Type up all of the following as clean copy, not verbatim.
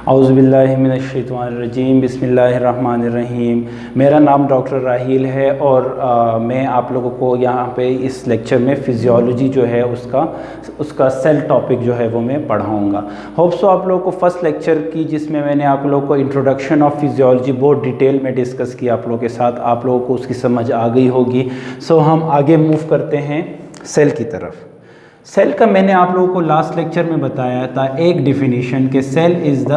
औज़ुबिल्लाहि मिनश्शैतानिर्रजीम बिस्मिल्लाहिर्रहमानिर्रहीम। मेरा नाम डॉक्टर राहील है और मैं आप लोगों को यहाँ पे इस लेक्चर में फ़िज़ियोलॉजी जो है उसका सेल टॉपिक जो है वो मैं पढ़ाऊँगा। होप सो आप लोगों को फर्स्ट लेक्चर की जिसमें मैंने आप लोगों को इंट्रोडक्शन ऑफ फ़िज़ियोलॉजी बहुत डिटेल में डिस्कस किया आप लोगों के साथ, आप लोगों को उसकी समझ आ गई होगी। सो हम आगे मूव करते हैं सेल की तरफ। सेल का मैंने आप लोगों को लास्ट लेक्चर में बताया था एक डिफिनीशन कि cell is the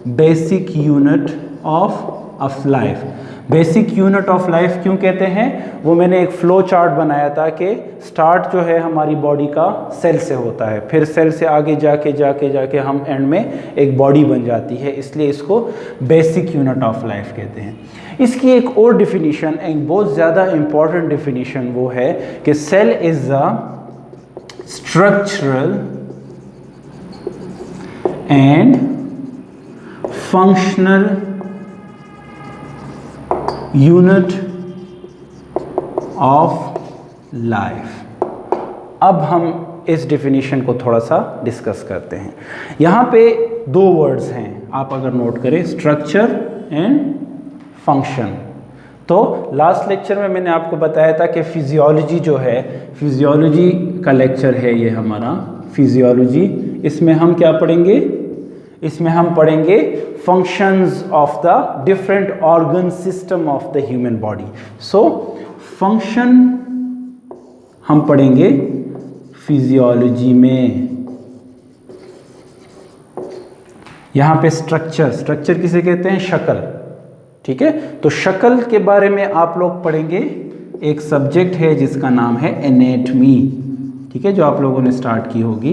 basic unit of life. Basic unit of life क्यों कहते हैं, वो मैंने एक फ्लो चार्ट बनाया था कि स्टार्ट जो है हमारी बॉडी का सेल से होता है, फिर सेल से आगे जाके हम एंड में एक बॉडी बन जाती है, इसलिए इसको बेसिक यूनिट ऑफ लाइफ कहते हैं। इसकी एक और डिफिनीशन, एक बहुत ज़्यादा इम्पॉर्टेंट डिफिनीशन वो है कि cell is the structural and functional unit of life। अब हम इस डिफिनीशन को थोड़ा सा डिस्कस करते हैं। यहाँ पे दो वर्ड्स हैं, आप अगर नोट करें, स्ट्रक्चर एंड फंक्शन। तो लास्ट लेक्चर में मैंने आपको बताया था कि फिजियोलॉजी जो है, फिजियोलॉजी का लेक्चर है ये हमारा फिजियोलॉजी। इसमें हम क्या पढ़ेंगे, इसमें हम पढ़ेंगे functions of the different organ system of the human body. So function हम पढ़ेंगे फिजियोलॉजी में। यहाँ पे स्ट्रक्चर किसे कहते हैं, शक्ल, ठीक है। तो शक्ल के बारे में आप लोग पढ़ेंगे, एक सब्जेक्ट है जिसका नाम है एनेटमी, ठीक है, जो आप लोगों ने स्टार्ट की होगी।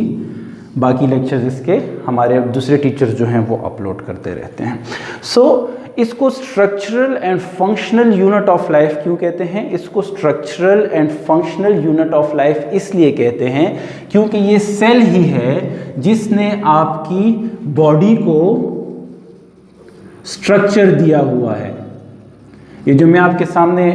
बाकी लेक्चर्स इसके हमारे दूसरे टीचर्स जो हैं वो अपलोड करते रहते हैं। सो इसको structural and functional unit of life क्यों कहते हैं, इसको structural and functional unit of life इसलिए कहते हैं क्योंकि ये सेल ही है जिसने आपकी बॉडी को स्ट्रक्चर दिया हुआ है। ये जो मैं आपके सामने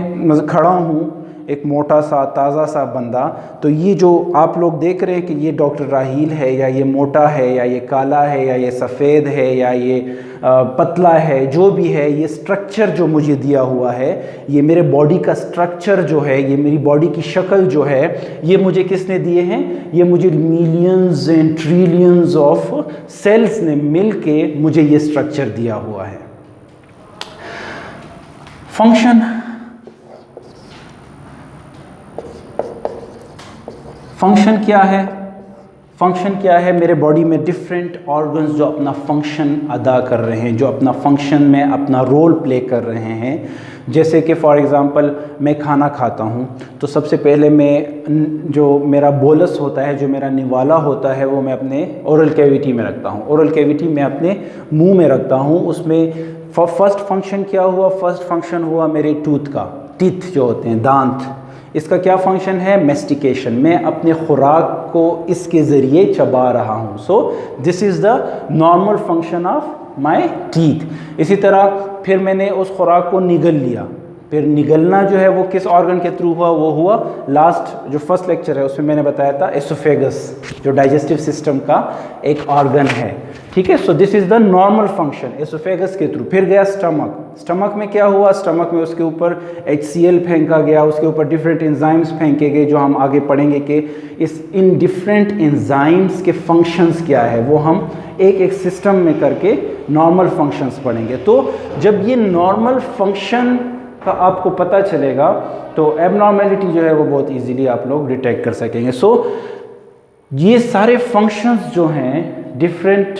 खड़ा हूँ, एक मोटा सा ताज़ा सा बंदा, तो ये जो आप लोग देख रहे हैं कि ये डॉक्टर राहील है, या ये मोटा है, या ये काला है, या ये सफ़ेद है, या ये पतला है, जो भी है, ये स्ट्रक्चर जो मुझे दिया हुआ है, ये मेरे बॉडी का स्ट्रक्चर जो है, ये मेरी बॉडी की शक्ल जो है, ये मुझे किसने दिए हैं, ये मुझे millions and trillions of cells ने मिलके मुझे ये स्ट्रक्चर दिया हुआ है। फंक्शन क्या है, फंक्शन क्या है, मेरे बॉडी में डिफरेंट ऑर्गन्स जो अपना फंक्शन अदा कर रहे हैं, जो अपना फंक्शन में अपना रोल प्ले कर रहे हैं। जैसे कि फॉर एग्ज़ाम्पल मैं खाना खाता हूँ तो सबसे पहले मैं जो मेरा बोलस होता है, जो मेरा निवाला होता है, वो मैं अपने ओरल कैविटी में रखता हूँ। ओरल कैविटी मैं अपने मुंह में रखता हूँ। उसमें फर्स्ट फंक्शन क्या हुआ, फर्स्ट फंक्शन हुआ मेरे टूथ का, टीथ जो होते हैं, दांत। इसका क्या फंक्शन है, मेस्टिकेशन, मैं अपने खुराक को इसके ज़रिए चबा रहा हूँ। So this is the normal function of my teeth. इसी तरह फिर मैंने उस खुराक को निगल लिया, फिर निगलना जो है वो किस ऑर्गन के थ्रू हुआ, वो हुआ लास्ट जो फर्स्ट लेक्चर है उसमें मैंने बताया था एसोफेगस, जो डाइजेस्टिव सिस्टम का एक ऑर्गन है, ठीक है। So this is the normal function, oesophagus के थ्रू। फिर गया स्टमक में क्या हुआ, स्टमक में उसके ऊपर HCl फेंका गया, उसके ऊपर डिफरेंट एंजाइम्स फेंके गए, जो हम आगे पढ़ेंगे कि इन डिफरेंट एंजाइम्स के फंक्शंस क्या है, वो हम एक एक सिस्टम में करके नॉर्मल फंक्शंस पढ़ेंगे। तो जब ये नॉर्मल फंक्शन का आपको पता चलेगा तो एबनॉर्मेलिटी जो है वो बहुत इजीली आप लोग डिटेक्ट कर सकेंगे। सो ये सारे फंक्शंस जो हैं डिफरेंट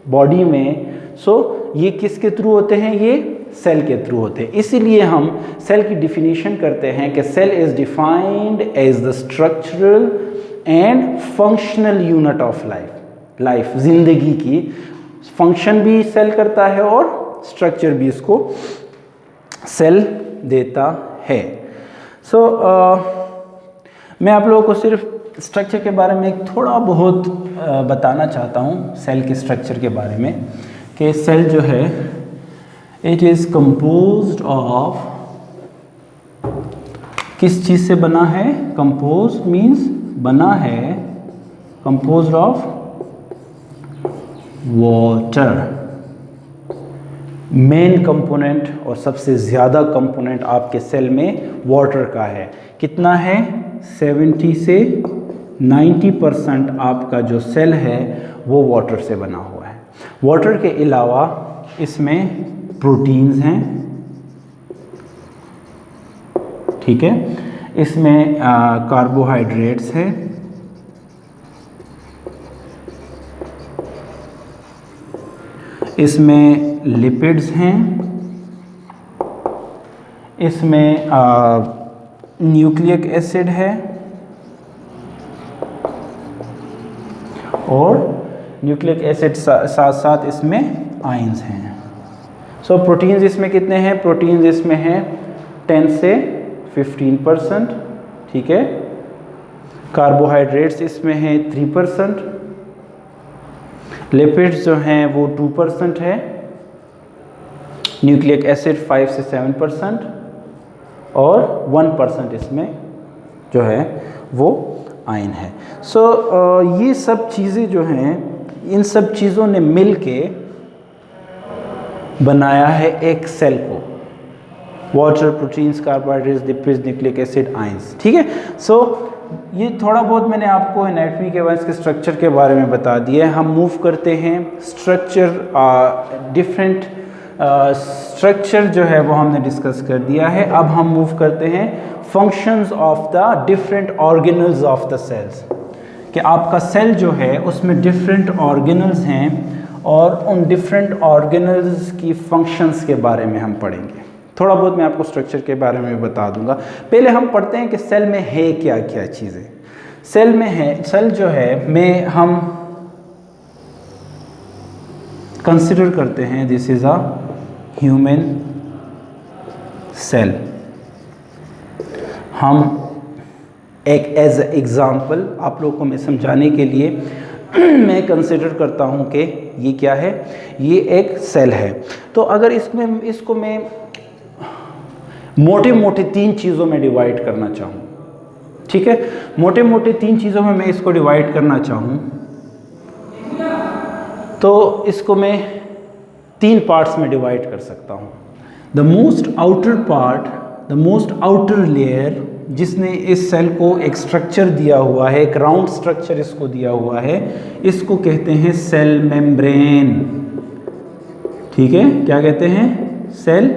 बॉडी में, सो ये किसके थ्रू होते हैं, ये सेल के थ्रू होते हैं। इसीलिए हम सेल की डिफिनीशन करते हैं कि cell is defined as the structural and functional unit of life. जिंदगी की फंक्शन भी सेल करता है और स्ट्रक्चर भी इसको सेल देता है। सो मैं आप लोगों को सिर्फ स्ट्रक्चर के बारे में थोड़ा बहुत बताना चाहता हूँ, सेल के स्ट्रक्चर के बारे में, कि सेल जो है इट इज़ कंपोज्ड ऑफ, किस चीज़ से बना है, कंपोज मीन्स बना है, composed of water, main component और सबसे ज़्यादा कंपोनेंट आपके सेल में वाटर का है। कितना है? 70 से 90% आपका जो सेल है वो वाटर से बना हुआ है। वाटर के अलावा इसमें प्रोटीन्स हैं, ठीक है, इसमें कार्बोहाइड्रेट्स हैं, इसमें लिपिड्स हैं, इसमें न्यूक्लिक एसिड है और न्यूक्लिक एसिड साथ साथ इसमें आयंस हैं। सो प्रोटीन्स इसमें कितने हैं? प्रोटीन्स इसमें हैं 10 से 15%, ठीक है। कार्बोहाइड्रेट्स इसमें हैं 3%, लिपिड्स जो हैं वो 2% है, न्यूक्लिक एसिड 5 से 7% और 1% इसमें जो है वो आयन है। सो ये सब चीज़ें जो हैं, इन सब चीज़ों ने मिल के बनाया है एक सेल को। Water, proteins, carbohydrates, lipids, nucleic acid, ions, ठीक है। सो ये थोड़ा बहुत मैंने आपको एनाटॉमी के बाद इसके स्ट्रक्चर के बारे में बता दिया है। हम मूव करते हैं स्ट्रक्चर, डिफरेंट स्ट्रक्चर जो है वो हमने डिस्कस कर दिया है। अब हम मूव करते हैं functions of the different organelles of the cells, कि आपका सेल जो है उसमें डिफरेंट ऑर्गेनल्स हैं और उन डिफरेंट ऑर्गेनल्स की फंक्शंस के बारे में हम पढ़ेंगे। थोड़ा बहुत मैं आपको स्ट्रक्चर के बारे में बता दूंगा। पहले हम पढ़ते हैं कि सेल में है क्या क्या चीज़ें। सेल में है, सेल जो है में हम कंसिडर करते हैं this is a human cell. हम एक एज एग्ज़ाम्पल आप लोगों को मैं समझाने के लिए मैं कंसिडर करता हूँ कि ये क्या है, ये एक सेल है। तो अगर इसको मैं मोटे मोटे 3 चीज़ों में डिवाइड करना चाहूँ, ठीक है, मोटे मोटे 3 चीज़ों में मैं इसको डिवाइड करना चाहूँ तो इसको मैं 3 पार्ट्स में डिवाइड कर सकता हूँ। The most outer part, the most outer layer, जिसने इस सेल को एक स्ट्रक्चर दिया हुआ है, एक राउंड स्ट्रक्चर इसको दिया हुआ है, इसको कहते हैं सेल मेम्ब्रेन, ठीक है। क्या कहते हैं? Cell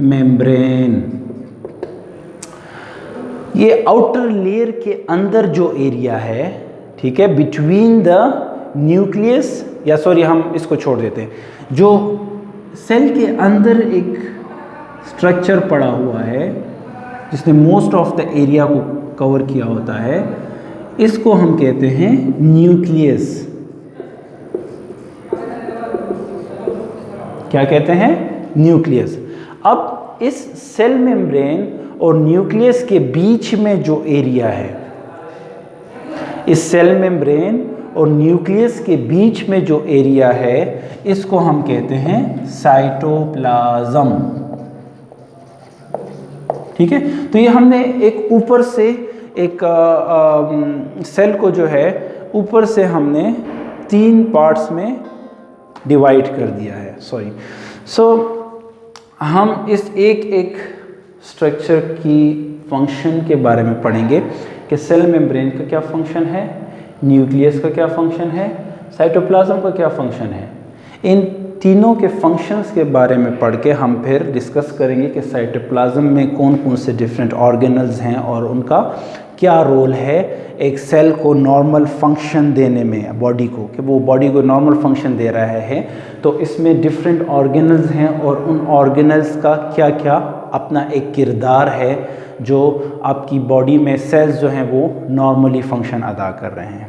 membrane. ये आउटर लेयर के अंदर जो एरिया है, ठीक है, बिटवीन द न्यूक्लियस, या सॉरी हम इसको छोड़ देते हैं, जो सेल के अंदर एक स्ट्रक्चर पड़ा हुआ है जिसने मोस्ट ऑफ द एरिया को कवर किया होता है, इसको हम कहते हैं न्यूक्लियस। क्या कहते हैं? न्यूक्लियस। अब इस सेल मेम्ब्रेन और न्यूक्लियस के बीच में जो एरिया है, इस सेल मेम्ब्रेन और न्यूक्लियस के बीच में जो एरिया है, इसको हम कहते हैं साइटोप्लाज्म, ठीक है। तो ये हमने एक ऊपर से एक सेल को जो है ऊपर से हमने 3 पार्ट्स में डिवाइड कर दिया है, सॉरी। सो हम इस एक स्ट्रक्चर की फंक्शन के बारे में पढ़ेंगे कि सेल मेम्ब्रेन का क्या फंक्शन है, न्यूक्लियस का क्या फंक्शन है, साइटोप्लाज्म का क्या फंक्शन है। इन तीनों के फंक्शंस के बारे में पढ़ के हम फिर डिस्कस करेंगे कि साइटोप्लाज्म में कौन कौन से डिफरेंट ऑर्गेनल्स हैं और उनका क्या रोल है एक सेल को नॉर्मल फंक्शन देने में, बॉडी को, कि वो बॉडी को नॉर्मल फंक्शन दे रहा है। तो इसमें डिफरेंट ऑर्गेनल्स हैं और उन ऑर्गेनल्स का क्या क्या अपना एक किरदार है जो आपकी बॉडी में सेल्स जो हैं वो नॉर्मली फंक्शन अदा कर रहे हैं।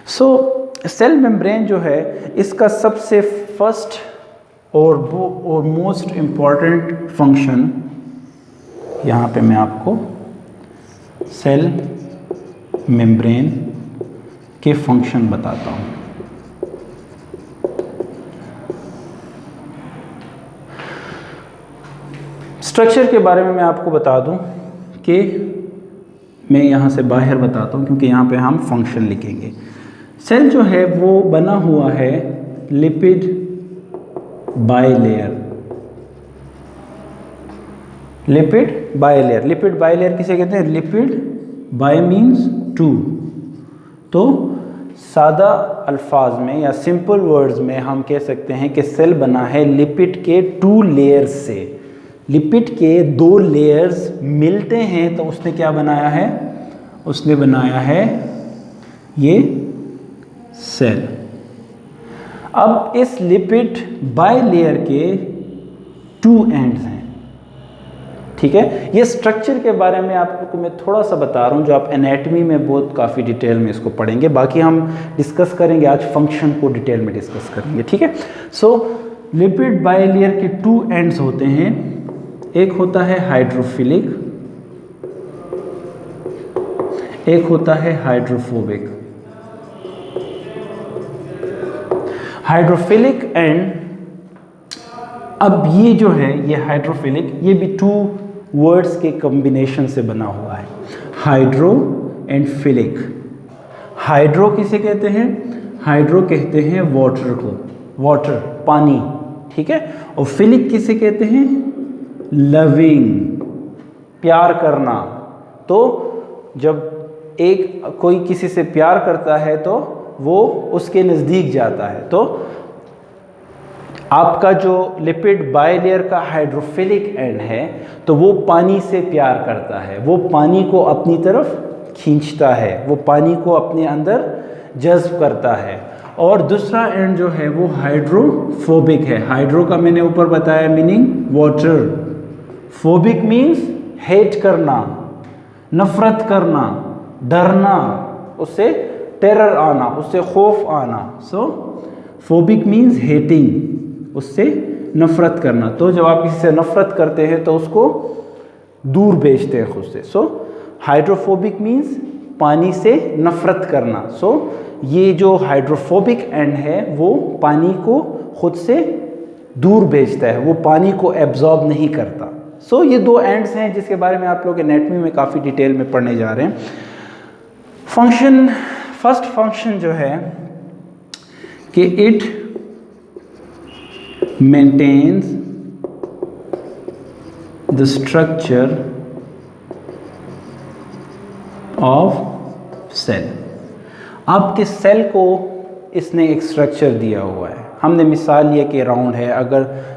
सो सेल मेम्ब्रेन जो है इसका सबसे फर्स्ट और मोस्ट इम्पॉर्टेंट फंक्शन, यहाँ पे मैं आपको सेल मेम्ब्रेन के फंक्शन बताता हूँ। स्ट्रक्चर के बारे में मैं आपको बता दूं कि मैं यहाँ से बाहर बताता हूँ क्योंकि यहाँ पे हम फंक्शन लिखेंगे। सेल जो है वो बना हुआ है lipid bilayer, lipid bilayer. Lipid bilayer किसे कहते हैं? Lipid bi means two. तो सादा अल्फाज में या सिंपल वर्ड्स में हम कह सकते हैं कि सेल बना है लिपिड के 2 लेयर्स से। लिपिड के 2 लेयर्स मिलते हैं तो उसने क्या बनाया है? उसने बनाया है ये सेल। अब इस लिपिड बाइलेयर के 2 एंड्स हैं, ठीक है। ये स्ट्रक्चर के बारे में आपको मैं थोड़ा सा बता रहा हूँ, जो आप एनाटॉमी में बहुत काफ़ी डिटेल में इसको पढ़ेंगे। बाकी हम डिस्कस करेंगे आज फंक्शन को डिटेल में डिस्कस करेंगे, ठीक है। सो लिपिड बाइलेयर के 2 एंड्स होते हैं। एक होता है हाइड्रोफिलिक, एक होता है हाइड्रोफोबिक। हाइड्रोफिलिक एंड, अब ये जो है ये हाइड्रोफिलिक, ये भी 2 वर्ड्स के कॉम्बिनेशन से बना हुआ है, हाइड्रो एंड फिलिक। हाइड्रो किसे कहते हैं? हाइड्रो कहते हैं वाटर को, वाटर पानी, ठीक है। और फिलिक किसे कहते हैं? लविंग, प्यार करना। तो जब कोई किसी से प्यार करता है तो वो उसके नज़दीक जाता है। तो आपका जो लिपिड बाइलेयर का हाइड्रोफिलिक एंड है तो वो पानी से प्यार करता है, वो पानी को अपनी तरफ खींचता है, वो पानी को अपने अंदर जज्ब करता है। और दूसरा एंड जो है वो हाइड्रोफोबिक है। हाइड्रो का मैंने ऊपर बताया meaning water, phobic means hate करना, नफरत करना, डरना, उससे टेरर आना, उससे खौफ आना। सो फोबिक मीन्स हेटिंग, उससे नफरत करना। तो जब आप किसी से नफरत करते हैं तो उसको दूर भेजते हैं खुद से। सो हाइड्रोफोबिक मीन्स पानी से नफरत करना। सो ये जो हाइड्रोफोबिक एंड है वो पानी को खुद से दूर भेजता है, वो पानी को एब्जॉर्ब नहीं करता। सो ये 2 एंड्स हैं जिसके बारे में आप लोग एनाटॉमी में काफ़ी डिटेल में पढ़ने जा रहे हैं। फंक्शन, फर्स्ट फंक्शन जो है कि it maintains the structure of cell. आपके सेल को इसने एक स्ट्रक्चर दिया हुआ है। हमने मिसाल लिया कि राउंड है, अगर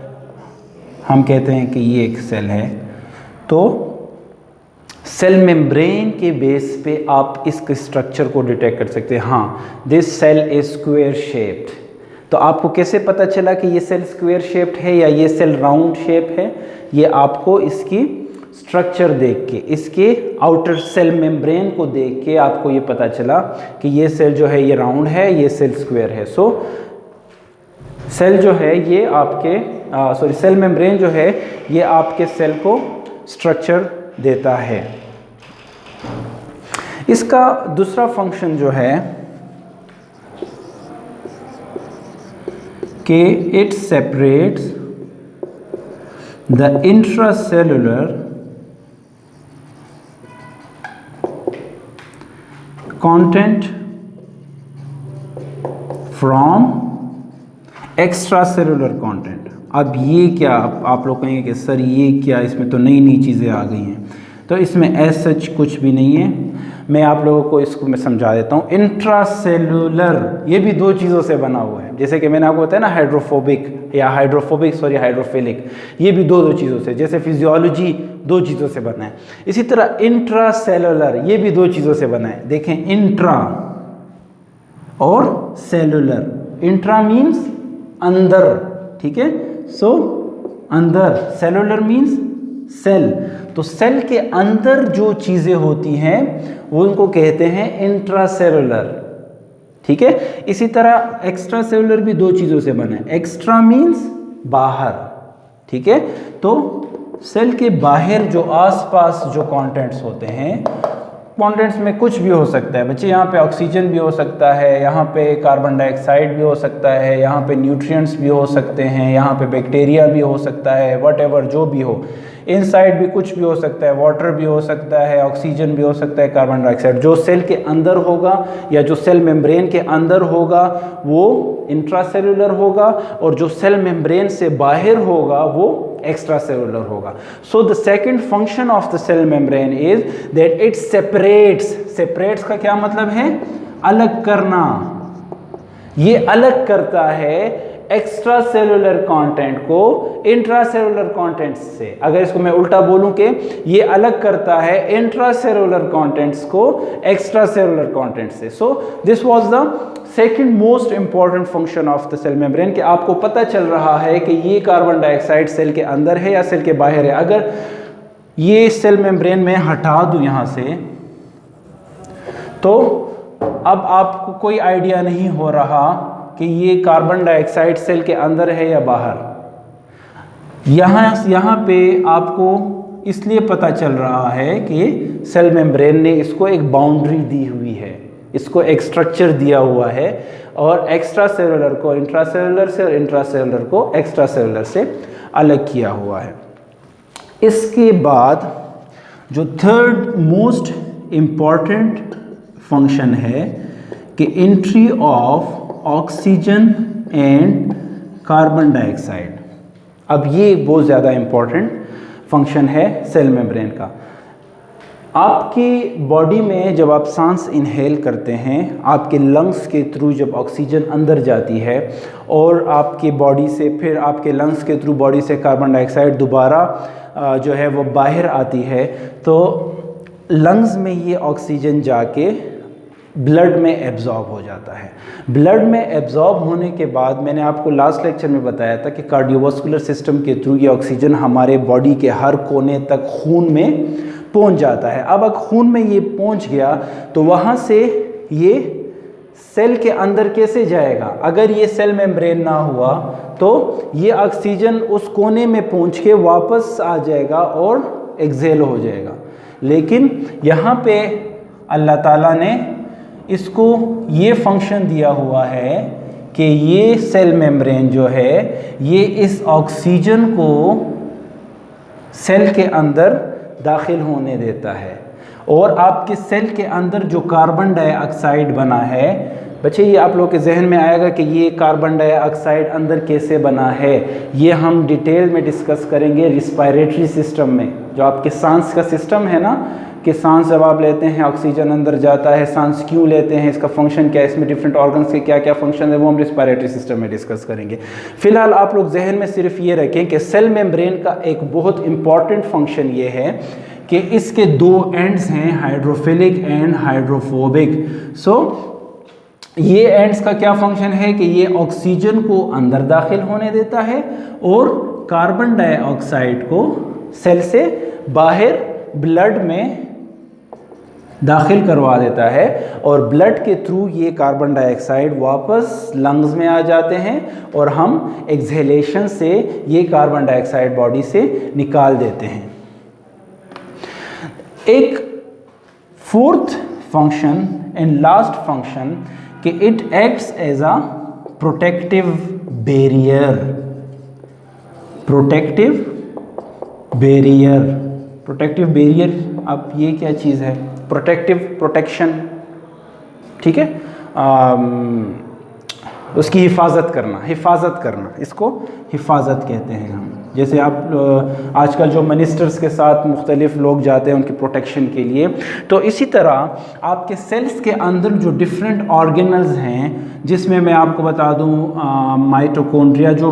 हम कहते हैं कि ये एक सेल है तो सेल मेम्ब्रेन के बेस पे आप इसके स्ट्रक्चर को डिटेक्ट कर सकते हैं। हाँ, this cell is square shaped. तो आपको कैसे पता चला कि ये सेल स्क्वायर शेप्ड है या ये सेल राउंड शेप है? ये आपको इसकी स्ट्रक्चर देख के, इसके आउटर सेल मेम्ब्रेन को देख के आपको ये पता चला कि ये सेल जो है ये राउंड है, ये सेल स्क्वायर है। सो सेल जो है ये आपके सेल मेम्ब्रेन जो है ये आपके सेल को स्ट्रक्चर देता है। इसका दूसरा फंक्शन जो है कि it separates the intracellular content from extra cellular content. अब ये क्या, आप लोग कहेंगे कि सर ये क्या, इसमें तो नई नई चीज़ें आ गई हैं। तो इसमें एज सच कुछ भी नहीं है। मैं आप लोगों को इसको मैं समझा देता हूँ। इंट्रासेलुलर ये भी 2 चीज़ों से बना हुआ है। जैसे कि मैंने आपको बताया ना हाइड्रोफोबिक या हाइड्रोफिलिक, ये भी 2 चीज़ों से। जैसे फिजियोलॉजी 2 चीज़ों से बना है, इसी तरह इंट्रासेलुलर ये भी 2 चीज़ों से बना है। देखें, इंट्रा और सेलुलर। इंट्रा मीन्स अंदर, ठीक है। सो अंदर, सेलुलर मीन्स सेल। तो सेल के अंदर जो चीज़ें होती हैं वो उनको कहते हैं इंट्रासेलुलर, ठीक है। इसी तरह एक्स्ट्रा सेलुलर भी 2 चीज़ों से बना है। एक्स्ट्रा मीन्स बाहर, ठीक है। तो सेल के बाहर जो आसपास जो कंटेंट्स होते हैं, कंटेंट्स में कुछ भी हो सकता है बच्चे। यहाँ पे ऑक्सीजन भी हो सकता है, यहाँ पे कार्बन डाइऑक्साइड भी हो सकता है, यहाँ पे न्यूट्रिएंट्स भी हो सकते हैं, यहाँ पे बैक्टीरिया भी हो सकता है, व्हाटएवर जो भी हो। इनसाइड भी कुछ भी हो सकता है, वाटर भी हो सकता है, ऑक्सीजन भी हो सकता है, कार्बन डाइऑक्साइड। जो सेल के अंदर होगा या जो सेल मेम्ब्रेन के अंदर होगा वो इंट्रासेलुलर होगा, और जो सेल मेम्ब्रेन से बाहर होगा वो एक्स्ट्रा सेलुलर होगा। So the second function of the cell membrane is that it separates का क्या मतलब है? अलग करना। ये अलग करता है एक्स्ट्रा सेलुलर कंटेंट को इंट्रा सेलुलर कंटेंट से। अगर इसको मैं उल्टा बोलूं कि ये अलग करता है इंट्रा सेलुलर कंटेंट्स को एक्स्ट्रा सेलुलर कंटेंट से। So this was the second most important function of the cell membrane, कि आपको पता चल रहा है कि ये कार्बन डाइऑक्साइड सेल के अंदर है या सेल के बाहर है। अगर ये सेल मेम्ब्रेन में हटा दूं यहां से, तो अब आपको कोई आइडिया नहीं हो रहा कि ये कार्बन डाइऑक्साइड सेल के अंदर है या बाहर। यहाँ पे आपको इसलिए पता चल रहा है कि सेल मेम्ब्रेन ने इसको एक बाउंड्री दी हुई है, इसको एक स्ट्रक्चर दिया हुआ है, और एक्स्ट्रा सेलुलर को इंट्रा सेलुलर से और इंट्रा सेलुलर को एक्स्ट्रा सेलुलर से अलग किया हुआ है। इसके बाद जो थर्ड मोस्ट इम्पॉर्टेंट फंक्शन है कि entry of oxygen and carbon dioxide. अब ये बहुत ज़्यादा इम्पॉर्टेंट फंक्शन है सेल मेम्ब्रेन का। आपकी बॉडी में जब आप सांस इनहेल करते हैं, आपके लंग्स के थ्रू जब ऑक्सीजन अंदर जाती है और आपकी बॉडी से फिर आपके लंग्स के थ्रू बॉडी से कार्बन डाइऑक्साइड दोबारा जो है वो बाहर आती है, तो लंग्स में ये ऑक्सीजन जाके ब्लड में एब्जॉर्ब हो जाता है। ब्लड में एब्जॉर्ब होने के बाद मैंने आपको लास्ट लेक्चर में बताया था कि कार्डियोवास्कुलर सिस्टम के थ्रू ये ऑक्सीजन हमारे बॉडी के हर कोने तक खून में पहुंच जाता है। अब अगर खून में ये पहुंच गया तो वहाँ से ये सेल के अंदर कैसे जाएगा? अगर ये सेल मेम्ब्रेन ना हुआ तो ये ऑक्सीजन उस कोने में पहुँच के वापस आ जाएगा और एक्सहेल हो जाएगा। लेकिन यहाँ पे अल्लाह ताला ने इसको ये फंक्शन दिया हुआ है कि ये सेल मेम्ब्रेन जो है ये इस ऑक्सीजन को सेल के अंदर दाखिल होने देता है, और आपके सेल के अंदर जो कार्बन डाइऑक्साइड बना है, बच्चे ये आप लोग के जहन में आएगा कि ये कार्बन डाइऑक्साइड अंदर कैसे बना है, ये हम डिटेल में डिस्कस करेंगे रिस्पायरेटरी सिस्टम में। जो आपके सांस का सिस्टम है ना, कि सांस जब आप लेते हैं ऑक्सीजन अंदर जाता है, सांस क्यों लेते हैं, इसका फंक्शन क्या है, इसमें डिफरेंट ऑर्गन्स के क्या क्या फंक्शन है, वो हम रिस्पायरेटरी सिस्टम में डिस्कस करेंगे। फिलहाल आप लोग जहन में सिर्फ ये रखें कि सेल मेम्ब्रेन का एक बहुत इंपॉर्टेंट फंक्शन ये है कि इसके दो एंड्स हैं, हाइड्रोफिलिक एंड हाइड्रोफोबिक। सो ये एंड्स का क्या फंक्शन है कि ये ऑक्सीजन को अंदर दाखिल होने देता है और कार्बन डाइऑक्साइड को सेल से बाहर ब्लड में दाखिल करवा देता है, और ब्लड के थ्रू ये कार्बन डाइऑक्साइड वापस लंग्स में आ जाते हैं और हम एक्सहेलेशन से ये कार्बन डाइऑक्साइड बॉडी से निकाल देते हैं। एक fourth function and last function कि it acts as a protective barrier. Protective barrier, अब ये क्या चीज़ है? प्रोटेक्शन, ठीक है, उसकी हिफाजत करना, इसको हिफाजत कहते हैं हम। जैसे आप आजकल जो मिनिस्टर्स के साथ मुख्तलिफ लोग जाते हैं उनकी प्रोटेक्शन के लिए, तो इसी तरह आपके सेल्स के अंदर जो डिफरेंट ऑर्गेनल्स हैं, जिसमें मैं आपको बता दूं माइटोकॉन्ड्रिया, जो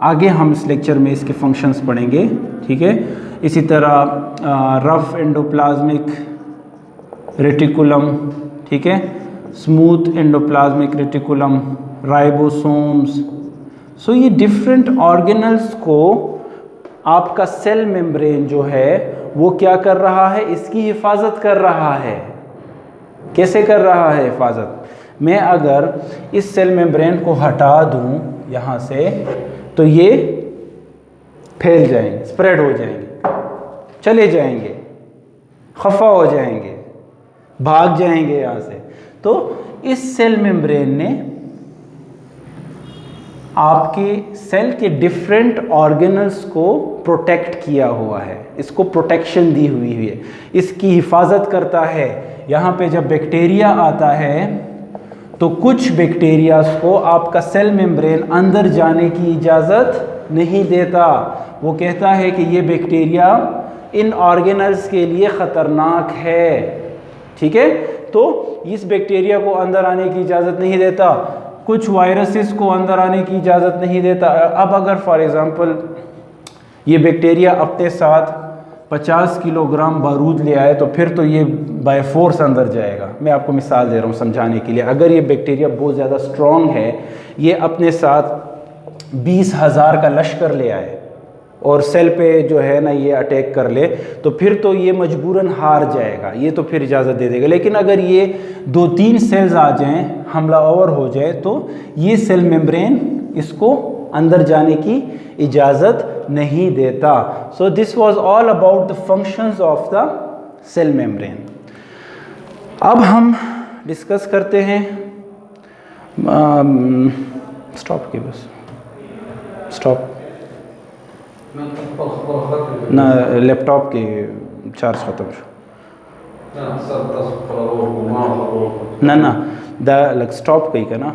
आगे हम इस लेक्चर में इसके फंक्शंस पढ़ेंगे, ठीक है। इसी तरह रफ एंडोप्लाज्मिक रेटिकुलम, ठीक है, स्मूथ एंडोप्लाज्मिक रेटिकुलम, राइबोसोम्स। सो ये डिफरेंट ऑर्गेनल्स को आपका सेल मेम्ब्रेन जो है वो क्या कर रहा है? इसकी हिफाजत कर रहा है। कैसे कर रहा है हिफाजत? मैं अगर इस सेल मेम्ब्रेन को हटा दूं यहाँ से, तो ये फैल जाएंगे, स्प्रेड हो जाएंगे, चले जाएंगे, खफा हो जाएंगे, भाग जाएंगे यहाँ से। तो इस सेल मेम्ब्रेन ने आपके सेल के डिफरेंट ऑर्गेनल्स को प्रोटेक्ट किया हुआ है, इसको प्रोटेक्शन दी हुई है, इसकी हिफाजत करता है। यहाँ पे जब बैक्टीरिया आता है तो कुछ बैक्टीरियाज को आपका सेल मेम्ब्रेन अंदर जाने की इजाज़त नहीं देता। वो कहता है कि ये बैक्टीरिया इन ऑर्गेनल्स के लिए ख़तरनाक है, ठीक है। तो इस बैक्टीरिया को अंदर आने की इजाज़त नहीं देता, कुछ वायरसेस को अंदर आने की इजाज़त नहीं देता। अब अगर फॉर एग्ज़ाम्पल ये बैक्टीरिया अपने साथ 50 किलोग्राम बारूद ले आए तो फिर तो ये बाय फोर्स अंदर जाएगा। मैं आपको मिसाल दे रहा हूँ समझाने के लिए। अगर ये बैक्टीरिया बहुत ज़्यादा स्ट्रॉन्ग है, ये अपने साथ 20,000 का लश्कर ले आए और सेल पे जो है ना ये अटैक कर ले, तो फिर तो ये मजबूरन हार जाएगा, ये तो फिर इजाज़त दे देगा। लेकिन अगर ये 2-3 सेल्स आ जाएं, हमलावर हो जाए, तो ये सेल मेम्ब्रेन इसको अंदर जाने की इजाज़त नहीं देता। So this was all about the functions of the cell membrane. अब हम डिस्कस करते हैं स्टॉप की बस स्टॉप ना लैपटॉप के चार्ज ख़त्म ना द लग स्टॉप कही का ना